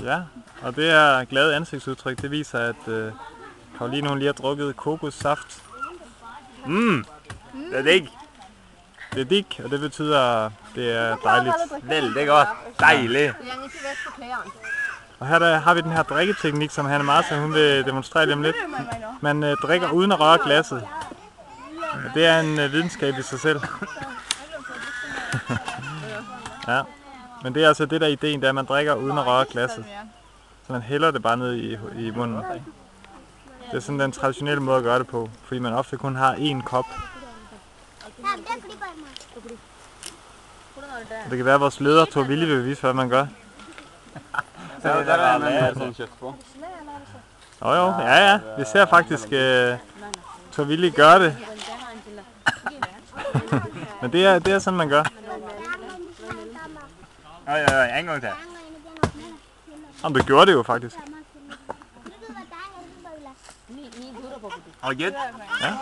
Ja, og det er glade ansigtsudtryk. Det viser, at Karoline hun lige har drukket kokossaft. Det er digg. Det er dig, og det betyder, at det er dejligt. Veldig godt. Dejlig. Og her har vi den her drikketeknik, som Hanne Martha hun vil demonstrere lige om lidt. Man drikker uden at røre glasset. Det er en videnskab i sig selv. Ja, men det er altså det der ideen, det er, at man drikker uden at røre glasset. Så man hælder det bare ned i munden. Det er sådan den traditionelle måde at gøre det på, fordi man ofte kun har én kop. Og det kan være, at vores leder Thor Vilje vil vise, hvad man gør. Jo, ja, vi ser faktisk Thor Vilje gøre det. Men det er sådan, man gør. En gang til. Jamen, du gjorde det jo faktisk. Og gæt. Ja.